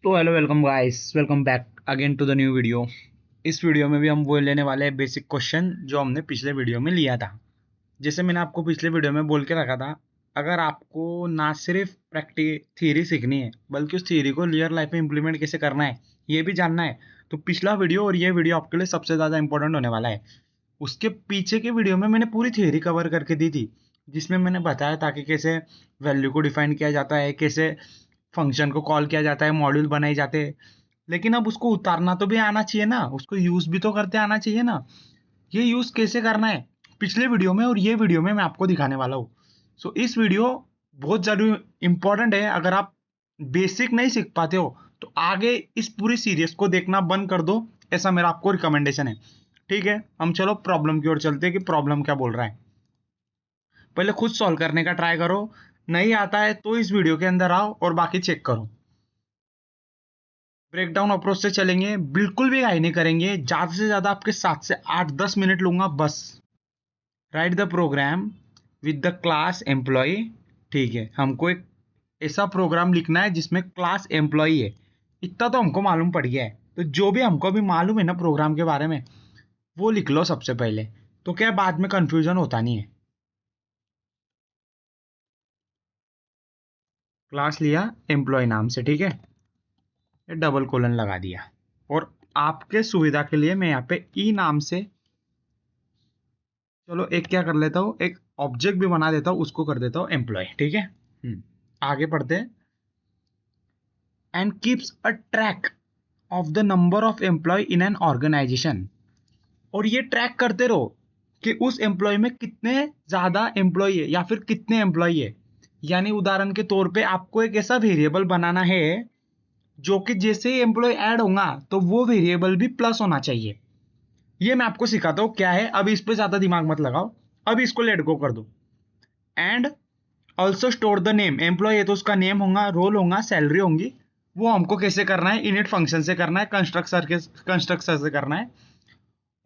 तो hello welcome guys, welcome back again to the new video. इस video में भी हम वो लेने वाले हैं बेसिक क्वेश्चन जो हमने पिछले वीडियो में लिया था। जैसे मैंने आपको पिछले वीडियो में बोल के रखा था, अगर आपको ना सिर्फ प्रैक्टिस थ्योरी सीखनी है बल्कि उस थ्योरी को रियल लाइफ में इम्प्लीमेंट कैसे करना है ये भी जानना है, तो पिछला वीडियो और ये वीडियो आपके लिए सबसे ज़्यादा इंपॉर्टेंट होने वाला है। उसके पीछे के वीडियो में मैंने पूरी थ्योरी कवर करके दी थी, जिसमें मैंने बताया था कि कैसे वैल्यू को डिफाइन किया जाता है, कैसे फंक्शन को कॉल किया जाता है, मॉड्यूल बनाए जाते हैं। लेकिन अब उसको उतारना तो भी आना चाहिए ना, उसको यूज भी तो करते आना चाहिए ना। ये यूज कैसे करना है पिछले वीडियो में और ये वीडियो में मैं आपको दिखाने वाला हूँ। सो इस वीडियो बहुत जरूरी इंपॉर्टेंट है। अगर आप बेसिक नहीं सीख पाते हो तो आगे इस पूरी सीरीज को देखना बंद कर दो, ऐसा मेरा आपको रिकमेंडेशन है। ठीक है, हम चलो प्रॉब्लम की ओर चलते हैं कि प्रॉब्लम क्या बोल रहा है। पहले खुद सॉल्व करने का ट्राई करो, नहीं आता है तो इस वीडियो के अंदर आओ और बाकी चेक करो। ब्रेकडाउन अप्रोच से चलेंगे, बिल्कुल भी हाई नहीं करेंगे, ज्यादा से ज्यादा आपके 7 से 8 10 मिनट लूंगा बस। Right the program with the class employ. ठीक है, हमको एक ऐसा प्रोग्राम लिखना है जिसमें क्लास एम्प्लॉय है। इतना तो हमको मालूम पड़ गया है, तो जो भी हमको अभी मालूम है ना प्रोग्राम के बारे में वो लिख लो सबसे पहले, तो क्या बाद में कंफ्यूजन होता नहीं है। क्लास लिया एम्प्लॉय नाम से, ठीक है, ये डबल कोलन लगा दिया। और आपके सुविधा के लिए मैं यहाँ पे ई नाम से, चलो एक क्या कर लेता हूँ, एक ऑब्जेक्ट भी बना देता हूँ, उसको कर देता हूँ एम्प्लॉय। ठीक है, आगे पढ़ते हैं। And keeps a track of the number of employ in an organisation. और ये ट्रैक करते रहो कि उस एम्प्लॉय में कितने ज्यादा एम्प्लॉय है या फिर कितने एम्प्लॉय है। यानी उदाहरण के तौर पे आपको एक ऐसा वेरिएबल बनाना है जो कि जैसे ही एम्प्लॉय ऐड होगा तो वो वेरिएबल भी प्लस होना चाहिए। ये मैं आपको सिखाता हूँ क्या है, अभी इस पे ज्यादा दिमाग मत लगाओ, अभी इसको लेट गो कर दो। And also store the name, employee है तो उसका नेम होगा, रोल होगा, सैलरी होंगी। वो हमको कैसे करना है, इनिट फंक्शन से करना है, कंस्ट्रक्टर से करना है।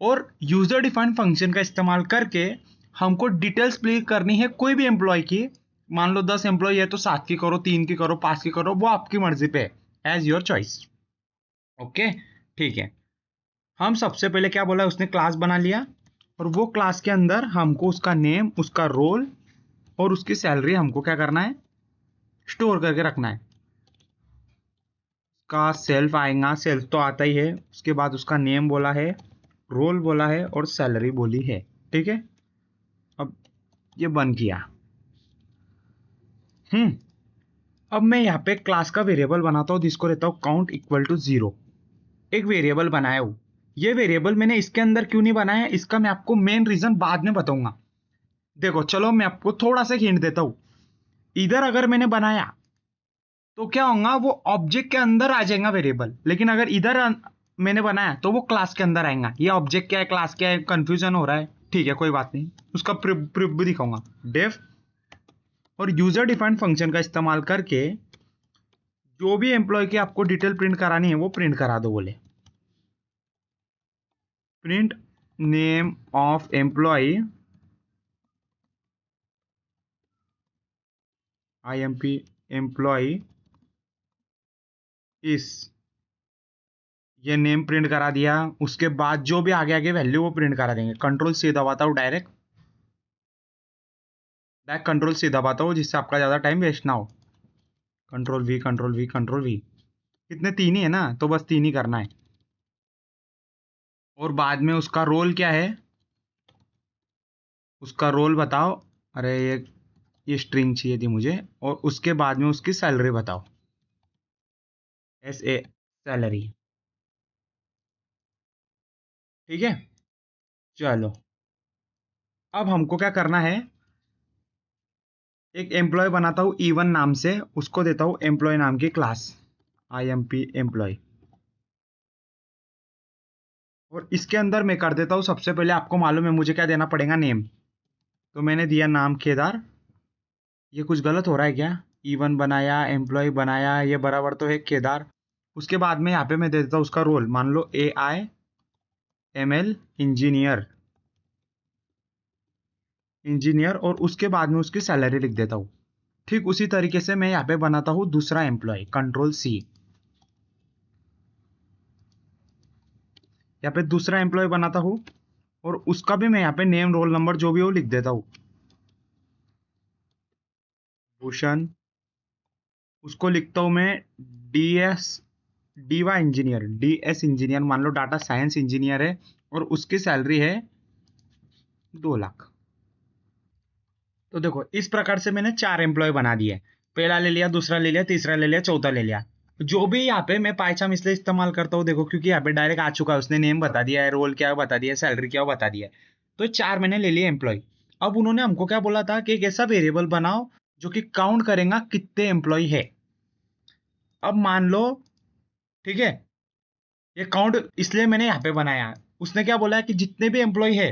और यूजर डिफाइंड फंक्शन का इस्तेमाल करके हमको डिटेल्स प्लेस करनी है कोई भी एम्प्लॉय की। मान लो 10 एम्प्लॉय है तो 7 की करो, 3 की करो, 5 की करो, वो आपकी मर्जी पे है, एज योर चॉइस। ओके, ठीक है। हम सबसे पहले क्या बोला, उसने क्लास बना लिया और वो क्लास के अंदर हमको उसका नेम, उसका रोल और उसकी सैलरी हमको क्या करना है, स्टोर करके रखना है। का सेल्फ आएगा, सेल्फ तो आता ही है, उसके बाद उसका नेम बोला है, रोल बोला है और सैलरी बोली है। ठीक है, अब ये बंद किया। अब मैं यहाँ पे क्लास का वेरिएबल बनाता हूँ जिसको रहता हूँ काउंट इक्वल टू 0। एक वेरिएबल बनाया हूँ, ये वेरिएबल मैंने इसके अंदर क्यों नहीं बनाया है इसका मैं आपको मेन रीजन बाद में बताऊंगा। देखो चलो मैं आपको थोड़ा सा हिंट देता हूँ। इधर अगर मैंने बनाया तो क्या होगा, वो ऑब्जेक्ट के अंदर आ जाएगा वेरिएबल, लेकिन अगर इधर मैंने बनाया तो वो क्लास के अंदर आएगा। ये ऑब्जेक्ट क्या है, क्लास क्या है, कंफ्यूजन हो रहा है, ठीक है कोई बात नहीं, उसका प्रूफ भी दिखाऊंगा। डेफ और यूजर डिफाइंड फंक्शन का इस्तेमाल करके जो भी एम्प्लॉय की आपको डिटेल प्रिंट करानी है वो प्रिंट करा दो। बोले print name of employee, IMP employee is, ये नेम प्रिंट करा दिया। उसके बाद जो भी आगे आगे वैल्यू वो प्रिंट करा देंगे। कंट्रोल सी दबाता हूँ डायरेक्ट, डायरेक्ट कंट्रोल सी दबाता हूँ जिससे आपका ज़्यादा टाइम वेस्ट ना हो। Control V, control V, control V। कितने, तीन ही है ना, तो बस तीन ही करना है। और बाद में उसका रोल क्या है, उसका रोल बताओ। अरे ये स्ट्रिंग चाहिए थी मुझे। और उसके बाद में उसकी सैलरी बताओ, SA सैलरी। ठीक है, चलो अब हमको क्या करना है, एक एम्प्लॉय बनाता हूँ E1 नाम से, उसको देता हूँ एम्प्लॉय नाम की क्लास, IMP एम्प्लॉय। और इसके अंदर मैं कर देता हूँ, सबसे पहले आपको मालूम है मुझे क्या देना पड़ेगा, नेम। तो मैंने दिया नाम केदार। ये कुछ गलत हो रहा है क्या, E1 बनाया, एम्प्लॉय बनाया, ये बराबर तो है केदार। उसके बाद में यहाँ पे मैं दे देता हूँ उसका रोल, मान लो AIML इंजीनियर, इंजीनियर। और उसके बाद में उसकी सैलरी लिख देता हूँ। ठीक उसी तरीके से मैं यहाँ पे बनाता हूँ दूसरा एम्प्लॉय, कंट्रोल C। यहाँ पे दूसरा एम्प्लॉय बनाता हूँ और उसका भी मैं यहाँ पे नेम रोल नंबर जो भी हो लिख देता हूँ। भूषण, उसको लिखता हूँ मैं DS diva engineer, DS engineer, मान लो डाटा साइंस इंजीनियर है और उसकी सैलरी है 2 लाख। तो देखो इस प्रकार से मैंने 4 एम्प्लॉय बना दिए। पहला ले लिया, दूसरा ले लिया, तीसरा ले लिया, चौथा ले लिया। जो भी यहाँ पे मैं पाइचाम इसलिए इस्तेमाल करता हूँ देखो, क्योंकि यहाँ पे डायरेक्ट आ चुका है, उसने नेम बता दिया है, रोल क्या बता दिया है, सैलरी क्या बता दिया है। तो 4 मैंने ले लिए एम्प्लॉय। अब उन्होंने हमको क्या बोला था कि एक ऐसा वेरिएबल बनाओ जो कि काउंट करेगा कितने एम्प्लॉय है। अब मान लो, ठीक है, ये काउंट इसलिए मैंने यहाँ पे बनाया। उसने क्या बोला है कि जितने भी एम्प्लॉय है,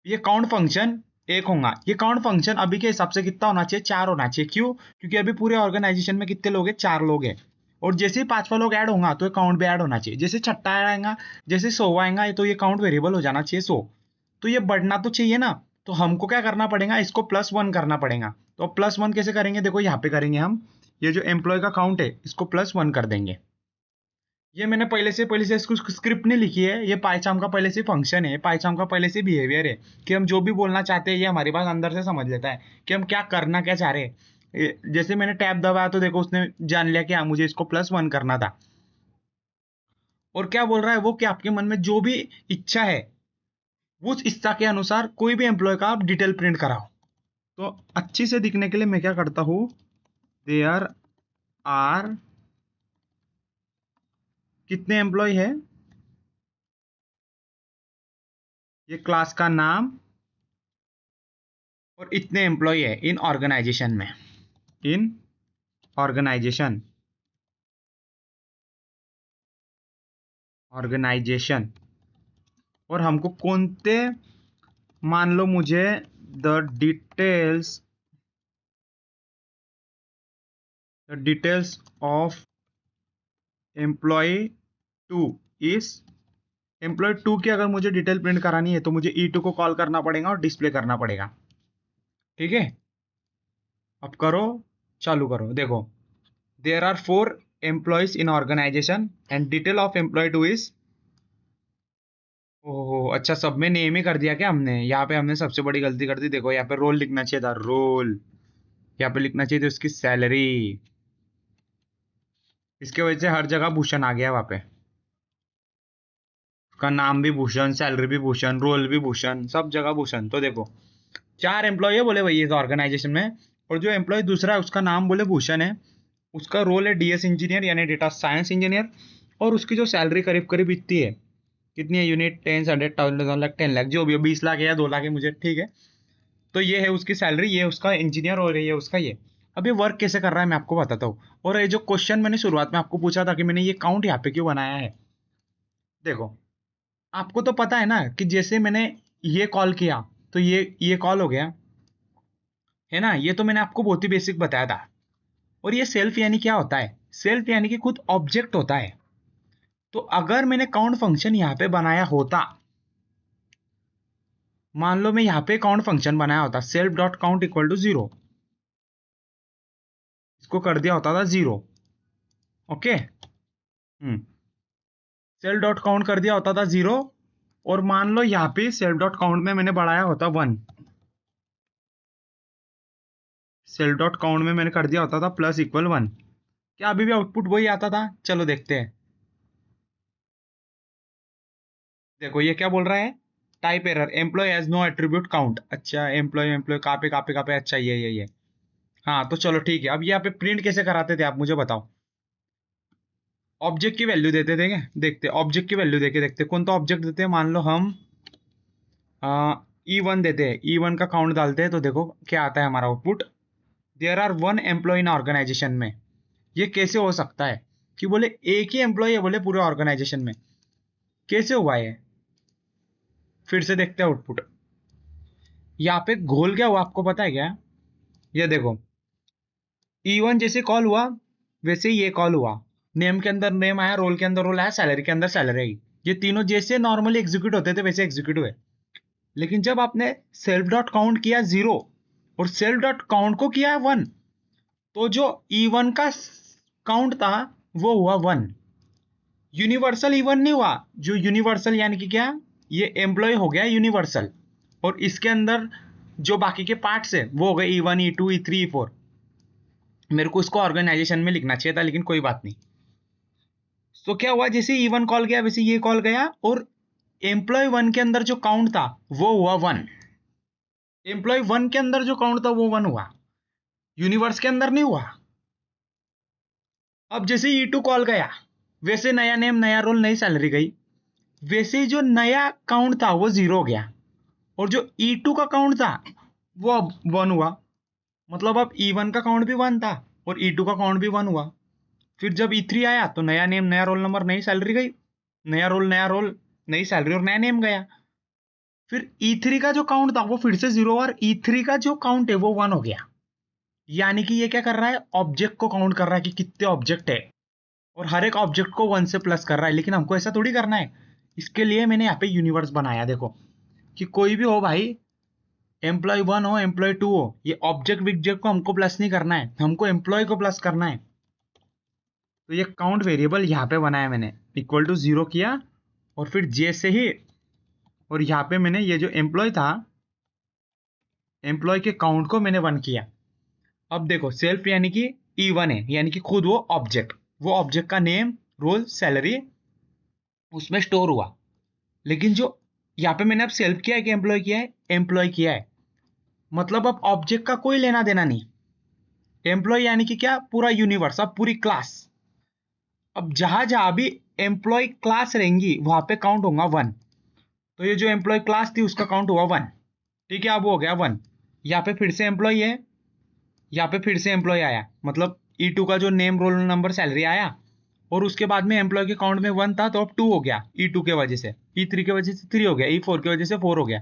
ये काउंट फंक्शन एक होगा। ये काउंट फंक्शन अभी के हिसाब से कितना होना चाहिए? 4 होना चाहिए। क्यों? क्योंकि अभी पूरे ऑर्गेनाइजेशन में कितने लोग हैं? 4 लोग हैं। और जैसे ही 5वां लोग ऐड होगा तो ये काउंट भी ऐड होना चाहिए। जैसे छठा ऐड आएगा, जैसे 100वां आएगा, तो ये काउंट वेरिएबल हो जाना चाहिए 100। तो ये बढ़ना तो चाहिए ना। तो हमको क्या करना पड़ेगा? इसको +1 करना पड़ेगा। तो +1 कैसे करेंगे? देखो यहाँ पे करेंगे हम। ये जो एम्प्लॉय का काउंट है इसको +1 कर देंगे। ये मैंने पहले से इसको स्क्रिप्ट नहीं लिखी है, ये पाइचाम का पहले से फंक्शन है, पाइचाम का पहले से बिहेवियर है कि हम जो भी बोलना चाहते हैं ये हमारे पास अंदर से समझ लेता है कि हम क्या करना क्या चाह रहे हैं। जैसे मैंने टैब दबाया तो देखो उसने जान लिया कि हाँ मुझे इसको +1 करना था। और क्या बोल रहा है वो कि आपके मन में जो भी इच्छा है उस इच्छा के अनुसार कोई भी एम्प्लॉय का आप डिटेल प्रिंट कराओ। तो अच्छी से दिखने के लिए मैं क्या करता हूँ, देयर आर, कितने एम्प्लॉय है, ये क्लास का नाम, और इतने एम्प्लॉय है इन ऑर्गेनाइजेशन में, इन ऑर्गेनाइजेशन, ऑर्गेनाइजेशन। और हमको कौनते, मान लो मुझे the details of employee 2 is, employee 2 की अगर मुझे डिटेल प्रिंट करानी है तो मुझे E2 को कॉल करना पड़ेगा और डिस्प्ले करना पड़ेगा। ठीक है, अब करो, चालू करो। देखो, there are 4 employees in organization and detail of employee 2 is, ओहो अच्छा, सब में नेम ही कर दिया क्या हमने? यहाँ पे हमने सबसे बड़ी गलती कर दी। देखो यहाँ पे रोल लिखना चाहिए था, रोल। यहाँ पे लिखना चाहिए था उसकी सैलरी। इसके वजह से हर जगह भूषण आ गया वहां पे। उसका नाम भी भूषण, सैलरी भी भूषण, रोल भी भूषण, सब जगह भूषण। तो देखो 4 एम्प्लॉय है बोले भैया इस ऑर्गेनाइजेशन में, और जो एम्प्लॉय दूसरा है उसका नाम बोले भूषण है, उसका रोल है डीएस इंजीनियर यानी डेटा साइंस इंजीनियर, और उसकी जो सैलरी करीब करीब इतनी है, कितनी है यूनिट, 10, 100, 1,000, 10 लाख, जो भी 20 लाख है या 2 लाख है मुझे, ठीक है। तो ये है उसकी सैलरी, ये उसका इंजीनियर और ये उसका ये। अब ये वर्क कैसे कर रहा है मैं आपको बताता हूँ। और ये जो क्वेश्चन मैंने शुरुआत में आपको पूछा था कि मैंने ये काउंट यहाँ पे क्यों बनाया है, देखो आपको तो पता है ना कि जैसे मैंने ये कॉल किया तो ये कॉल हो गया है ना। ये तो मैंने आपको बहुत ही बेसिक बताया था। और ये सेल्फ यानी क्या होता है? सेल्फ यानी कि खुद ऑब्जेक्ट होता है। तो अगर मैंने काउंट फंक्शन यहाँ पे बनाया होता, मान लो मैं यहाँ पे काउंट फंक्शन बनाया होता, self dot count equal to 0, इसको कर दिया होता था 0। ओके, सेल्फ डॉट काउंट कर दिया होता था 0, और मान लो यहाँ पे सेल्फ डॉट काउंट में मैंने बढ़ाया होता 1, सेल्फ डॉट काउंट में मैंने कर दिया होता था +=1। क्या अभी भी आउटपुट वही आता था? चलो देखते हैं। देखो ये क्या बोल रहा है, type error, employee has no attribute count. अच्छा एम्प्लॉय एम्प्लॉय कहाँ पे, अच्छा ये। हाँ तो चलो ठीक है। अब यहाँ पे प्रिंट कैसे कराते थे आप मुझे बताओ। ऑब्जेक्ट की वैल्यू देते थे क्या? देखते ऑब्जेक्ट की वैल्यू देके देखते कौन सा ऑब्जेक्ट देते हैं। मान लो हम E1 देते हैं, E1 का काउंट डालते हैं तो देखो क्या आता है हमारा output. There are 1 employee in organization में। ये कैसे हो सकता है कि बोले एक ही एम्प्लॉय है बोले पूरे ऑर्गेनाइजेशन में? कैसे हुआ है? फिर से देखते हैं आउटपुट। यहाँ पे घोल क्या हुआ आपको पता है क्या? ये देखो E1 जैसे कॉल हुआ वैसे ही ये कॉल हुआ। नेम के अंदर नेम आया, रोल के अंदर रोल आया, सैलरी के अंदर सैलरी आई। ये तीनों जैसे नॉर्मली एग्जीक्यूट होते थे वैसे एग्जीक्यूट हुए। लेकिन जब आपने सेल्फ डॉट काउंट किया 0 और सेल्फ डॉट काउंट को किया 1, तो जो E1 का काउंट था वो हुआ 1। यूनिवर्सल इवन नहीं हुआ, जो यूनिवर्सल यानी कि क्या, ये एम्प्लॉय हो गया यूनिवर्सल, और इसके अंदर जो बाकी के पार्ट्स है वो हो गए E1 E2 E3 E4। मेरे को उसको ऑर्गेनाइजेशन में लिखना चाहिए था, लेकिन कोई बात नहीं। तो क्या हुआ, जैसे E1 कॉल गया वैसे ये कॉल गया, और एम्प्लॉय 1 के अंदर जो काउंट था वो हुआ 1। एम्प्लॉय 1 के अंदर जो काउंट था वो 1 हुआ, यूनिवर्स के अंदर नहीं हुआ। अब जैसे E2 कॉल गया, वैसे नया नेम नया रोल नई सैलरी गई, वैसे ही जो नया काउंट था वो 0 हो गया, और जो E2 का काउंट था वो अब 1 हुआ। मतलब अब E1 का काउंट भी 1 था और E2 का काउंट भी 1 हुआ। फिर जब E3 आया तो नया नेम नया रोल नंबर नई सैलरी गई, नया रोल नई सैलरी और नया नेम गया। फिर E3 का जो काउंट था वो फिर से 0 और E3 का जो काउंट है वो 1 हो गया। यानी कि ये क्या कर रहा है, ऑब्जेक्ट को काउंट कर रहा है कि कितने ऑब्जेक्ट है, और हर एक ऑब्जेक्ट को 1 से प्लस कर रहा है। लेकिन हमको ऐसा थोड़ी करना है, इसके लिए मैंने यहाँ पे यूनिवर्स बनाया। देखो कि कोई भी हो भाई, एम्प्लॉय 1 हो एम्प्लॉय 2 हो, ये ऑब्जेक्ट विब्जेक्ट को हमको प्लस नहीं करना है, हमको एम्प्लॉय को प्लस करना है। तो ये काउंट वेरिएबल यहाँ पे बनाया मैंने, इक्वल टू 0 किया, और फिर जैसे ही, और यहाँ पे मैंने ये जो एम्प्लॉय था, एम्प्लॉय के काउंट को मैंने 1 किया। अब देखो सेल्फ यानी कि E1 है, यानी कि खुद वो ऑब्जेक्ट का नेम रोल सैलरी उसमें स्टोर हुआ। लेकिन जो यहाँ पे मैंने अब सेल्फ किया है कि एम्प्लॉय किया है, एम्प्लॉय किया है, मतलब अब ऑब्जेक्ट का कोई लेना देना नहीं। एम्प्लॉय यानी कि क्या, पूरा यूनिवर्स, अब पूरी क्लास। अब जहां जहां भी एम्प्लॉय क्लास रहेंगी वहां पे काउंट होगा 1। तो ये जो एम्प्लॉय क्लास थी उसका काउंट हुआ 1, ठीक है, अब हो गया 1। यहाँ पे फिर से एम्प्लॉय है, यहाँ पे फिर से एम्प्लॉय आया, मतलब E2 का जो नेम रोल नंबर सैलरी आया, और उसके बाद में एम्प्लॉय के काउंट में 1 था तो अब 2 हो गया E2 के वजह से, E3 के वजह से 3 हो गया, E4 की वजह से 4 हो गया।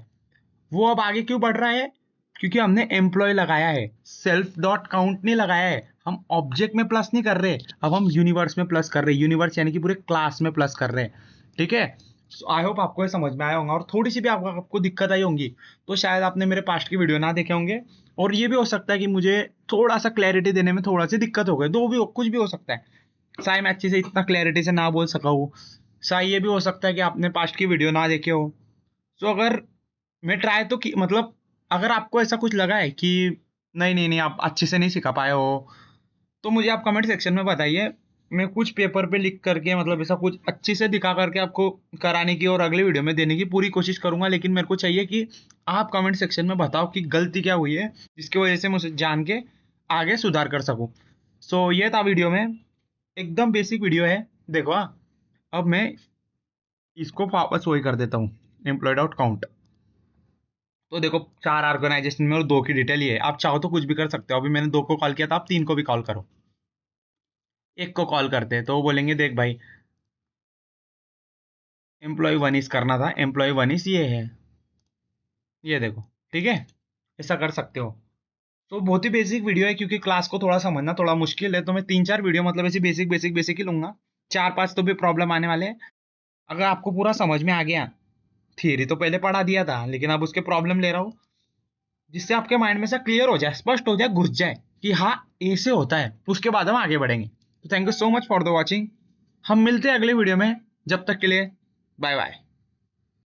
वो अब आगे क्यों बढ़ रहा है, क्योंकि हमने एम्प्लॉय लगाया है, सेल्फ डॉट काउंट नहीं लगाया है। हम ऑब्जेक्ट में प्लस नहीं कर रहे, अब हम यूनिवर्स में प्लस कर रहे हैं, यूनिवर्स यानी कि पूरे क्लास में प्लस कर रहे हैं, ठीक है। आई होप आपको ये समझ में आया होगा, और थोड़ी सी भी आपको दिक्कत आई होंगी तो शायद आपने मेरे पास्ट की वीडियो ना देखे होंगे, और ये भी हो सकता है कि मुझे थोड़ा सा क्लैरिटी देने में थोड़ा सी दिक्कत हो गई, दो भी कुछ भी हो सकता है, शायद मैं अच्छे से इतना क्लैरिटी से ना बोल सका हूँ, शायद ये भी हो सकता है कि आपने पास्ट की वीडियो ना देखे हो। तो अगर मैं ट्राई तो की, मतलब अगर आपको ऐसा कुछ लगा है कि नहीं नहीं नहीं आप अच्छे से नहीं सिखा पाए हो, तो मुझे आप कमेंट सेक्शन में बताइए। मैं कुछ पेपर पे लिख करके, मतलब ऐसा कुछ अच्छे से दिखा करके आपको कराने की और अगले वीडियो में देने की पूरी कोशिश करूंगा। लेकिन मेरे को चाहिए कि आप कमेंट सेक्शन में बताओ कि गलती क्या हुई है, जिसकी वजह से मुझे जान के आगे सुधार कर सकूं। सो ये था वीडियो में, एकदम बेसिक वीडियो है। देखो हाँ, अब मैं इसको वापस वही कर देता हूँ, एम्प्लॉय डॉट काउंट। तो देखो 4 ऑर्गेनाइजेशन में और 2 की डिटेल ये है। आप चाहो तो कुछ भी कर सकते हो, अभी मैंने 2 को कॉल किया था, आप 3 को भी कॉल करो। एक को कॉल करते हैं तो वो बोलेंगे देख भाई एम्प्लॉय 1 इस करना था, एम्प्लॉय 1 इस ये है, ये देखो, ठीक है, ऐसा कर सकते हो। तो बहुत ही बेसिक वीडियो है, क्योंकि क्लास को थोड़ा समझना थोड़ा मुश्किल है, तो मैं 3-4 वीडियो मतलब ऐसी बेसिक बेसिक बेसिक ही लूंगा, 4-5 तो भी प्रॉब्लम आने वाले हैं। अगर आपको पूरा समझ में आ गया, थियरी तो पहले पढ़ा दिया था लेकिन अब उसके प्रॉब्लम ले रहा हूँ, जिससे आपके माइंड में से क्लियर हो जाए, स्पष्ट हो जाए, घुस जाए कि हाँ ऐसे होता है, उसके बाद हम आगे बढ़ेंगे। तो thank you so much for the watching, हम मिलते हैं अगले वीडियो में, जब तक के लिए बाय बाय।